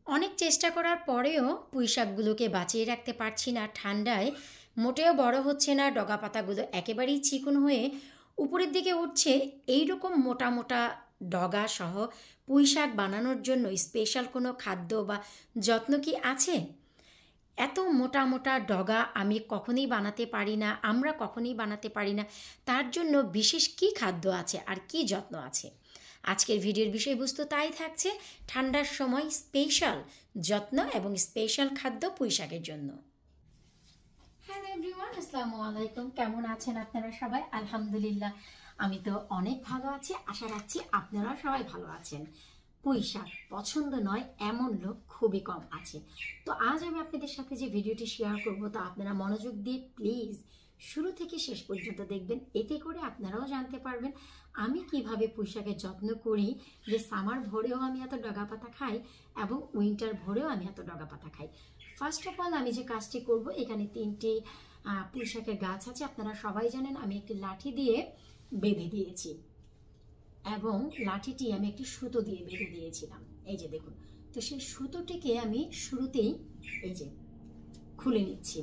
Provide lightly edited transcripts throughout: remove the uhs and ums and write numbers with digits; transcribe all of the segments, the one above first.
অনেক চেষ্টা করার পরেও পুঁইশাকগুলোকে বাঁচিয়ে রাখতে পারছি না। ঠান্ডায় মোটেও বড় হচ্ছে না, ডগা পাতাগুলো একেবারেই চিকন হয়ে উপরের দিকে উঠছে। এইরকম মোটা মোটা ডগা সহ পুঁইশাক বানানোর জন্য স্পেশাল কোনো খাদ্য বা যত্ন কি আছে? এত মোটা মোটা ডগা আমি কখনোই বানাতে পারি না, আমরা কখনোই বানাতে পারি না। তার জন্য বিশেষ কি খাদ্য আছে আর কি যত্ন আছে? আজকের ভিডিওর বিষয়বস্তু তাই থাকছে, ঠান্ডার সময় স্পেশাল যত্ন এবং স্পেশাল খাদ্য পুঁইশাকের জন্য। হ্যালো এভরিওয়ান, আসসালামু আলাইকুম। কেমন আছেন আপনারা সবাই? আলহামদুলিল্লাহ, আমি তো অনেক ভালো আছি। আশা রাখছি আপনারা সবাই ভালো আছেন। পুঁইশাক পছন্দ নয় এমন লোক খুবই কম আছে। তো আজ আমি আপনাদের সাথে যে ভিডিওটি শেয়ার করব তা আপনারা মনোযোগ দিয়ে প্লিজ শুরু থেকে শেষ পর্যন্ত দেখবেন। এতে করে আপনারাও জানতে পারবেন আমি কিভাবে পুঁইশাকের যত্ন করি, যে সামার ভরেও আমি এত ডগা পাতা খাই এবং উইন্টার ভরেও আমি এত ডগা পাতা খাই। ফার্স্ট অফ অল আমি যে কাজটি করব, এখানে 3টি পুঁইশাকের গাছ আছে। আপনারা সবাই জানেন আমি একটি লাঠি দিয়ে বেঁধে দিয়েছি এবং লাঠিটি আমি একটি সুতো দিয়ে বেঁধে দিয়েছিলাম। এই যে দেখুন, তো সেই সুতোটিকে আমি শুরুতেই এই যে খুলে নিচ্ছি।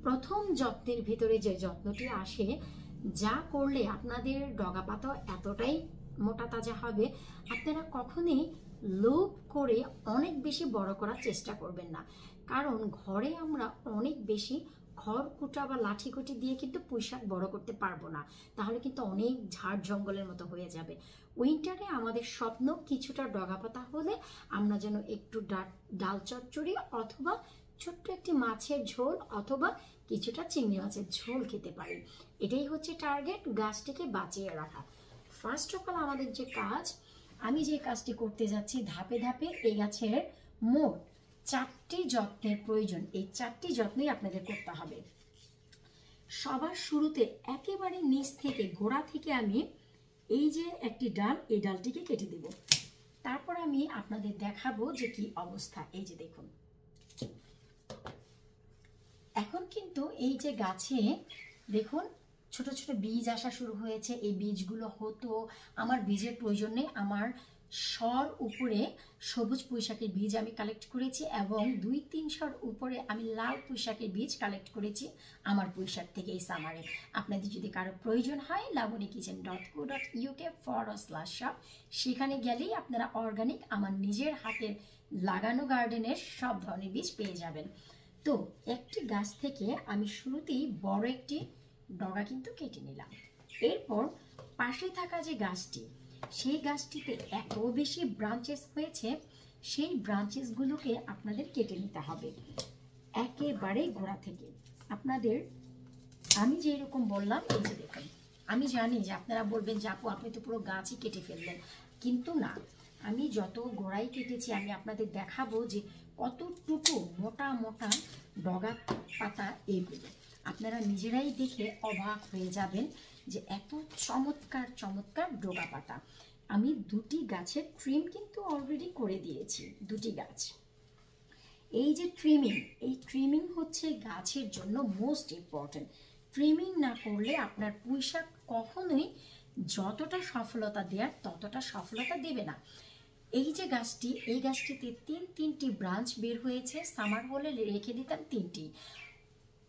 প্রথম যত্নের ভিতরে যে যত্নটি আসে, যা করলে আপনাদের ডগা পাতা এতটাই মোটা তাজা হবে, আপনারা কখনোই লোভ করে অনেক বেশি বড় করার চেষ্টা করবেন না। কারণ ঘরে আমরা অনেক বেশি খড়কুটা বা লাঠিকুটি দিয়ে কিন্তু পুঁইশাক বড় করতে পারবো না, তাহলে কিন্তু অনেক ঝাড় জঙ্গলের মতো হয়ে যাবে। উইন্টারে আমাদের স্বপ্ন কিছুটা ডগা পাতা হলে আমরা যেন একটু ডাল চচ্চড়ি অথবা ছোট্ট একটি মাছের ঝোল অথবা কিছুটা চিংড়ি মাছের ঝোল খেতে পারি। এটাই হচ্ছে টার্গেট, গাছটিকে বাঁচিয়ে রাখা। ফার্স্ট অফ অল আমাদের যে কাজ, আমি যে কাজটি করতে যাচ্ছি ধাপে ধাপে, এই গাছের মোট 4টি যত্নের প্রয়োজন। এই 4টি যত্নই আপনাদের করতে হবে। সবার শুরুতে একেবারে নিচ থেকে গোড়া থেকে আমি এই যে একটি ডাল, এই ডালটিকে কেটে দেব। তারপর আমি আপনাদের দেখাবো যে কি অবস্থা। এই যে দেখুন, এখন কিন্তু এই যে গাছে দেখুন ছোট ছোট বীজ আসা শুরু হয়েছে। এই বীজগুলো হতো, আমার বীজের প্রয়োজন নেই। আমার শর উপরে সবুজ পুঁইশাকের বীজ আমি কালেক্ট করেছি এবং 2-3 শর উপরে আমি লাল পুঁইশাকের বীজ কালেক্ট করেছি আমার পুঁইশাক থেকে এই সামারে। আপনাদের যদি কারো প্রয়োজন হয় labonykitchen.co.uk/shop, সেখানে গেলেই আপনারা অর্গানিক আমার নিজের হাতের লাগানো গার্ডেনের সব ধরনের বীজ পেয়ে যাবেন। তো একটি গাছ থেকে আমি শুরুতেই বড় একটি ডগা কিন্তু কেটে নিলাম। এরপর পাশে থাকা যে গাছটি, সেই গাছটিতে এত বেশি ব্রাঞ্চেস হয়েছে, সেই ব্রাঞ্চেসগুলোকে আপনাদের কেটে নিতে হবে একেবারে গোড়া থেকে। আপনাদের আমি যে এরকম বললাম, এই যে দেখুন, আমি জানি যে আপনারা বলবেন যে আপু আপনি তো পুরো গাছই কেটে ফেললেন, কিন্তু না, আমি যত গোড়াই কেটেছি আমি আপনাদের দেখাবো যে কতটুকু মোটা মোটা ডগা পাতা এগুলো। আপনারা নিজেরাই দেখে অবাক হয়ে যাবেন যে এত চমৎকার চমৎকার ডগা পাতা। আমি 2টি গাছের ট্রিম কিন্তু অলরেডি করে দিয়েছি, 2টি গাছ। এই যে ট্রিমিং, এই ট্রিমিং হচ্ছে গাছের জন্য মোস্ট ইম্পর্টেন্ট। ট্রিমিং না করলে আপনার পুঁইশাক কখনোই যতটা সফলতা দেওয়ার ততটা সফলতা দেবে না। এই যে গাছটি, এই গাছটিতে 3টি ব্রাঞ্চ বের হয়েছে। সামার হলে রেখে দিতাম 3টি,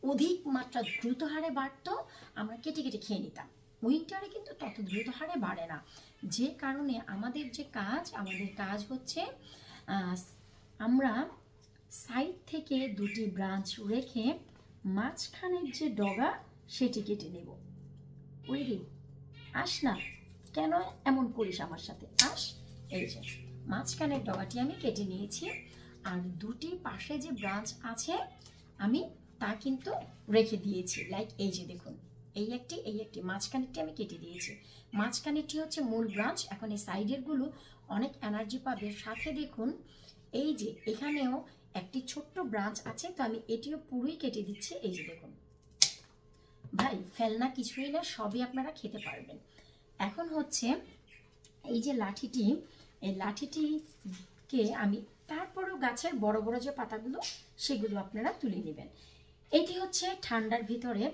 অধিক মাত্রা দ্রুত হারে বাড়তো, আমরা কেটে কেটে খেয়ে নিতাম। উইন্টারে কিন্তু তত দ্রুত হারে বাড়ে না, যে কারণে আমাদের যে কাজ, আমাদের কাজ হচ্ছে আমরা সাইড থেকে 2টি ব্রাঞ্চ রেখে মাঝখানের যে ডগা সেটি কেটে নেব। ওই রে আস না, কেন এমন করিস আমার সাথে, আস। এই যে মাঝখানের ডগাটি আমি কেটে নিয়েছি, আর 2টি পাশে যে ব্রাঞ্চ আছে আমি তা কিন্তু রেখে দিয়েছি। লাইক এই যে দেখুন, এই একটি মাঝখানেরটি আমি কেটে দিয়েছি। মাঝখানেরটি হচ্ছে মূল ব্রাঞ্চ। এখন এই সাইডেরগুলো অনেক এনার্জি পাবে। সাথে দেখুন এই যে এখানেও একটি ছোট্ট ব্রাঞ্চ আছে, তো আমি এটিও পুরোই কেটে দিচ্ছি। এই যে দেখুন ভাই, ফেলনা কিছুই না, সবই আপনারা খেতে পারবেন। এখন হচ্ছে এই যে লাঠিটি, এই লাঠিটিকে আমি তারপরেও গাছের বড় বড় যে পাতাগুলো সেগুলো আপনারা তুলে নেবেন। এটি হচ্ছে ঠান্ডার ভিতরে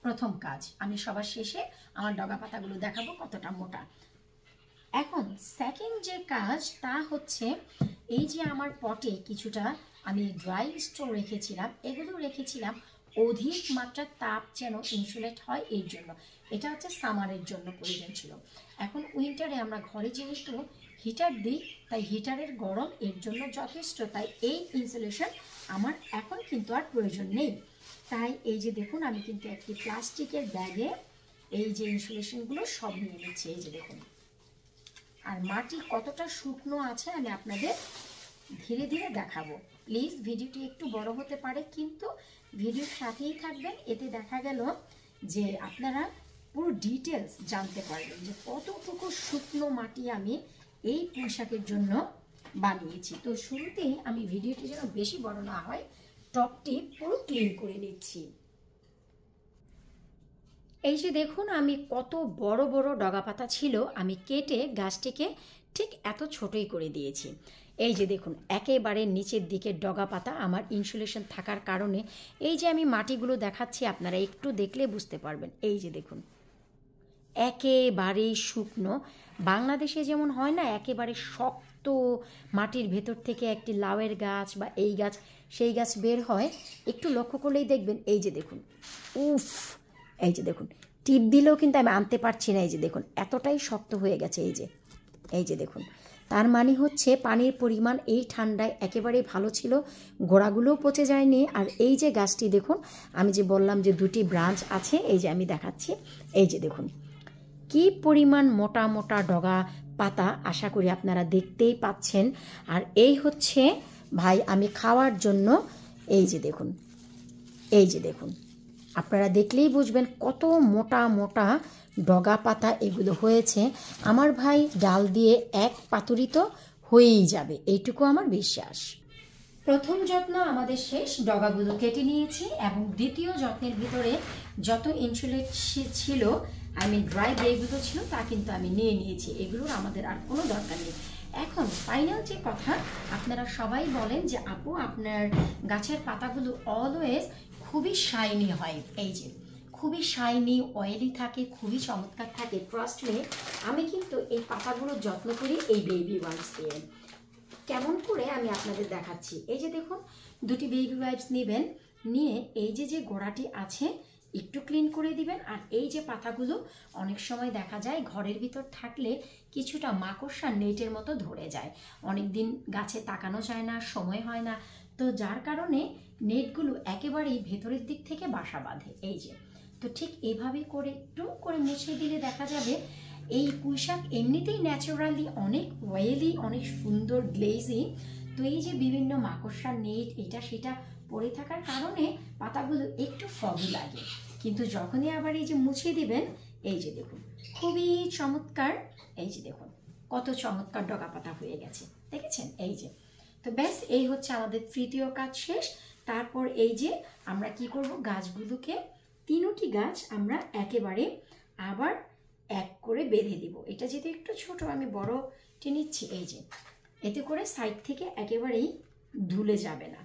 প্রথম কাজ। আমি সবার শেষে আমার ডগা পাতাগুলো দেখাবো কতটা মোটা। এখন সেকেন্ড যে কাজ তা হচ্ছে, এই যে আমার পটে কিছুটা আমি ড্রাই স্টোর রেখেছিলাম, এগুলো রেখেছিলাম অধিক মাত্রার তাপ যেন ইনসুলেট হয় এর জন্য। এটা হচ্ছে সামারের জন্য প্রয়োজন ছিল। এখন উইন্টারে আমরা ঘরে যেহেতু হিটার দিই, তাই হিটারের গরম এর জন্য যথেষ্ট, তাই এই ইনসুলেশন আমার এখন কিন্তু আর প্রয়োজন নেই। তাই এই যে দেখুন, আমি কিন্তু একটি প্লাস্টিকের ব্যাগে এই যে ইনসুলেশনগুলো সব নিয়ে নিচ্ছি। এই যে দেখুন, আর মাটি কতটা শুকনো আছে আমি আপনাদের ধীরে ধীরে দেখাবো। প্লিজ ভিডিওটি একটু বড় হতে পারে, কিন্তু ভিডিওর সাথেই থাকবেন, এতে দেখা গেল যে আপনারা পুরো ডিটেলস জানতে পারবেন যে কতটুকু শুকনো মাটি আমি এই পুঁইশাকের জন্য বানিয়েছি। তো শুরুতেই আমি ভিডিওটি যেন বেশি বড় না হয়, টপটি পুরো ক্লিন করে নিচ্ছি। এই যে দেখুন, আমি কত বড় বড় ডগা পাতা ছিল আমি কেটে গাছটিকে ঠিক এত ছোটই করে দিয়েছি। এই যে দেখুন, একেবারে নিচের দিকে ডগা পাতা আমার ইনসুলেশন থাকার কারণে এই যে আমি মাটিগুলো দেখাচ্ছি, আপনারা একটু দেখলে বুঝতে পারবেন। এই যে দেখুন, একেবারেই শুকনো। বাংলাদেশে যেমন হয় না একেবারে শক্ত মাটির ভেতর থেকে একটি লাউয়ের গাছ বা এই গাছ সেই গাছ বের হয়, একটু লক্ষ্য করলেই দেখবেন। এই যে দেখুন, উফ, এই যে দেখুন, টিপ দিলেও কিন্তু আমি আনতে পারছি না। এই যে দেখুন, এতটাই শক্ত হয়ে গেছে। এই যে দেখুন, তার মানে হচ্ছে পানির পরিমাণ এই ঠান্ডায় একেবারেই ভালো ছিল, গোড়াগুলোও পচে যায়নি। আর এই যে গাছটি দেখুন, আমি যে বললাম যে দুটি ব্রাঞ্চ আছে, এই যে আমি দেখাচ্ছি। এই যে দেখুন কি পরিমাণ মোটা মোটা ডগা পাতা, আশা করি আপনারা দেখতেই পাচ্ছেন। আর এই হচ্ছে ভাই আমি খাওয়ার জন্য। এই যে দেখুন, এই যে দেখুন, আপনারা দেখলেই বুঝবেন কত মোটা মোটা ডগা পাতা এগুলো হয়েছে। আমার ভাই ডাল দিয়ে এক পাতুরি তো হয়েই যাবে, এইটুকু আমার বিশ্বাস। প্রথম যত্ন আমাদের শেষ, ডগাগুলো কেটে নিয়েছি, এবং দ্বিতীয় যত্নের ভিতরে যত ইনসুলেট ছিল, আমি ড্রাই যেগুলো ছিল তা কিন্তু আমি নিয়ে নিয়েছি। এগুলোর আমাদের আর কোনো দরকার নেই। এখন ফাইনাল যে কথা, আপনারা সবাই বলেন যে আপু আপনার গাছের পাতাগুলো অলওয়েজ খুবই শাইনি হয়। এই যে খুবই শাইনি, অয়েলি থাকে, খুবই চমৎকার থাকে। ট্রাস্ট মি, আমি কিন্তু এই পাতাগুলোর যত্ন করি এই বেবি ওয়াইপস দিয়ে। কেমন করে আমি আপনাদের দেখাচ্ছি। এই যে দেখুন, দুটি বেবি ওয়াইপস নেবেন, নিয়ে এই যে যে গোড়াটি আছে একটু ক্লিন করে দিবেন। আর এই যে পাতাগুলো অনেক সময় দেখা যায় ঘরের ভিতর থাকলে কিছুটা মাকড়সা নেটের মতো ধরে যায়, অনেক দিন গাছে তাকানো যায় না, সময় হয় না, তো যার কারণে নেটগুলো একেবারেই ভেতরের দিক থেকে বাসা বাঁধে। এই যে, তো ঠিক এভাবেই করে একটু করে মুছে দিলে দেখা যাবে এই পুঁইশাক এমনিতেই ন্যাচারালি অনেক অয়েলি, অনেক সুন্দর গ্লেজি। তো এই যে বিভিন্ন মাকড়সার নেট এটা সেটা পড়ে থাকার কারণে পাতাগুলো একটু ফগি লাগে, কিন্তু যখনই আবার এই যে মুছে দিবেন, এই যে দেখুন খুবই চমৎকার। এই যে দেখুন কত চমৎকার ডগা পাতা হয়ে গেছে, দেখেছেন? এই যে, তো ব্যাস এই হচ্ছে আমাদের তৃতীয় কাজ শেষ। তারপর এই যে আমরা কি করব, গাছগুলোকে তিনটি গাছ আমরা একেবারে আবার এক করে বেঁধে দিব। এটা যেহেতু একটু ছোট, আমি বড়টি নিচ্ছি। এই যে, এতে করে সাইড থেকে একেবারেই ধুলে যাবে না,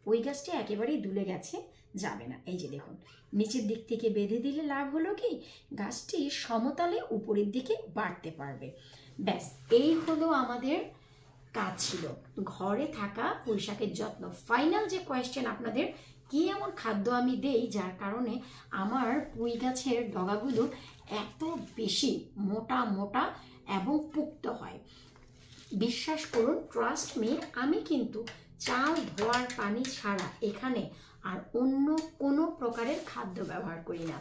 ওই গাছটি একেবারেই ধুলে গেছে, যাবে না। এই যে দেখুন, নিচের দিক থেকে বেঁধে দিলে লাভ হলো কি, গাছটি সমতলে উপরের দিকে বাড়তে পারবে। ব্যাস এই হলো আমাদের কাজ ছিল ঘরে থাকা পুঁইশাকের যত্ন। ফাইনাল যে কোয়েশ্চেন আপনাদের, কি এমন খাদ্য আমি দেই যার কারণে আমার পুঁই গাছের ডগাগুলো এত বেশি মোটা মোটা এবং পুক্ত হয়? বিশ্বাস করুন, ট্রাস্ট মি, আমি কিন্তু চাল ধোয়ার পানি ছাড়া এখানে আর অন্য কোনো প্রকারের খাদ্য ব্যবহার করি না।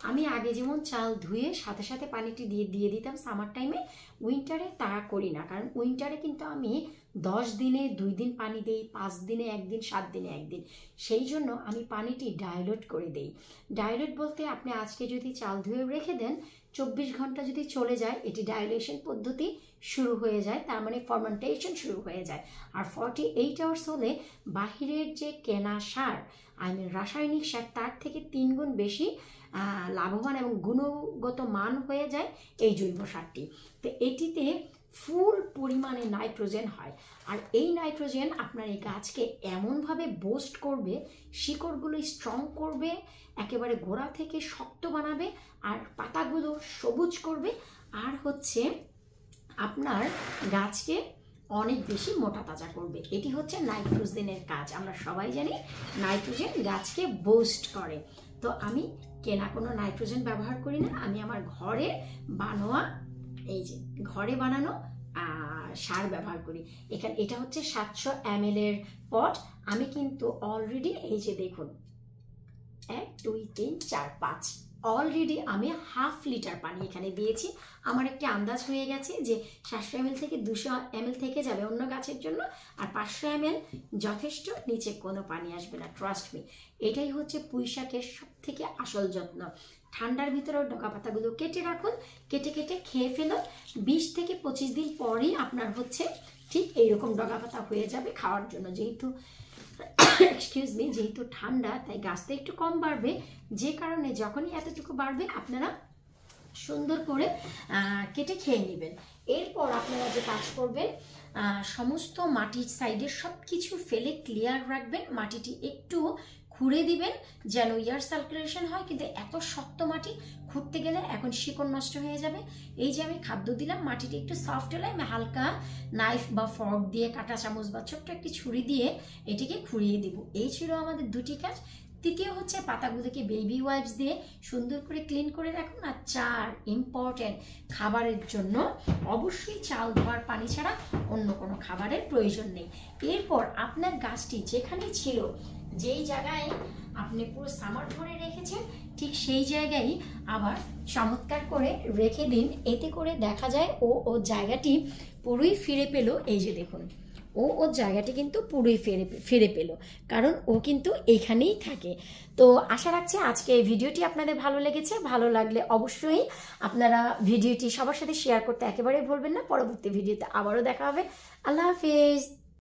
আমি আগে যেমন চাল ধুয়ে সাথে সাথে পানিটি দিয়ে দিতাম সামার টাইমে, উইন্টারে তা করি না, কারণ উইন্টারে কিন্তু আমি 10 দিনে 2 দিন পানি দিই, 5 দিনে 1 দিন, 7 দিনে 1 দিন। সেই জন্য আমি পানিটি ডাইলুট করে দিই। ডাইলুট বলতে আপনি আজকে যদি চাল ধুয়ে রেখে দেন, 24 ঘন্টা যদি চলে যায়, এটি ডাইলেশন পদ্ধতি শুরু হয়ে যায়, তার মানে ফার্মেন্টেশন শুরু হয়ে যায়। আর 48 আওয়ার্স হলে বাহিরের যে কেনা সার, রাসায়নিক সার, তার থেকে 3 গুণ বেশি লাভবান এবং গুণগত মান হয়ে যায় এই জৈব সারটি। তো এটিতে ফুল পরিমাণে নাইট্রোজেন হয়, আর এই নাইট্রোজেন আপনার এই গাছকে এমনভাবে বুস্ট করবে, শিকড়গুলো স্ট্রং করবে, একেবারে গোড়া থেকে শক্ত বানাবে, আর পাতাগুলো সবুজ করবে, আর হচ্ছে আপনার গাছকে অনেক বেশি মোটা তাজা করবে। এটি হচ্ছে নাইট্রোজেনের কাজ। আমরা সবাই জানি নাইট্রোজেন গাছকে বুস্ট করে। তো আমি কেনা কোনো নাইট্রোজেন ব্যবহার করি না, আমি আমার ঘরে বানোয়া, এই যে ঘরে বানানো সার ব্যবহার করি। এখানে এটা হচ্ছে 700 ml এর পট। আমি কিন্তু অলরেডি এই যে দেখুন 1 2 3 4 5 অলরেডি আমি হাফ লিটার পানি এখানে দিয়েছি। আমার একটি আন্দাজ হয়ে গেছে যে 700 ml থেকে 200 ml থেকে যাবে অন্য গাছের জন্য, আর 500 ml যথেষ্ট, নিচে কোনো পানি আসবে না, ট্রাস্ট মি। এটাই হচ্ছে পুঁইশাকের সব থেকে আসল যত্ন। ঠান্ডার ভিতরেও ডগা পাতাগুলো কেটে রাখুন, কেটে কেটে খেয়ে ফেলুন। 20 থেকে 25 দিন পরেই আপনার হচ্ছে ঠিক এইরকম ডগা পাতা হয়ে যাবে খাওয়ার জন্য। যেহেতু এক্সকিউজ মি, যেহেতু ঠান্ডা তাই গাছটা একটু কম বাড়বে, যে কারণে যখনই এতটুকু বাড়বে আপনারা সুন্দর করে কেটে খেয়ে নেবেন। এরপর আপনারা যে কাজ করবেন, সমস্ত মাটির সাইডের সব কিছু ফেলে ক্লিয়ার রাখবেন, মাটিটি একটু খুঁড়ে দিবেন যেন এয়ার সার্কুলেশন হয়। কিন্তু এত শক্ত মাটি খুঁড়তে গেলে এখন শিকড় নষ্ট হয়ে যাবে। এই যে আমি খাদ্য দিলাম, মাটিটি একটু সফট হলে আমি হালকা নাইফ বা ফর্ক দিয়ে, কাঁটা চামচ বা ছোট্ট একটি ছুরি দিয়ে এটিকে খুঁড়িয়ে দিব। এই ছিল আমাদের দুটি কাজ। তৃতীয় হচ্ছে পাতাগুলোকে বেবি ওয়াইপস দিয়ে সুন্দর করে ক্লিন করে রাখুন। আর 4 ইম্পর্টেন্ট, খাবারের জন্য অবশ্যই চাল ধোয়ার পানি ছাড়া অন্য কোনো খাবারের প্রয়োজন নেই। এরপর আপনার গাছটি যেখানে ছিল, যেই জায়গায় আপনি পুরো সামার ধরে রেখেছেন, ঠিক সেই জায়গায় আবার চমৎকার করে রেখে দিন। এতে করে দেখা যায় ও জায়গাটি পুরোই ফিরে পেল। এই যে দেখুন, ওর জায়গাটি কিন্তু পুরোই ফিরে পেল, কারণ ও কিন্তু এখানেই থাকে। তো আশা রাখছি আজকে এই ভিডিওটি আপনাদের ভালো লেগেছে। ভালো লাগলে অবশ্যই আপনারা ভিডিওটি সবার সাথে শেয়ার করতে একেবারেই ভুলবেন না। পরবর্তী ভিডিওতে আবারও দেখা হবে। আল্লাহ হাফিজ।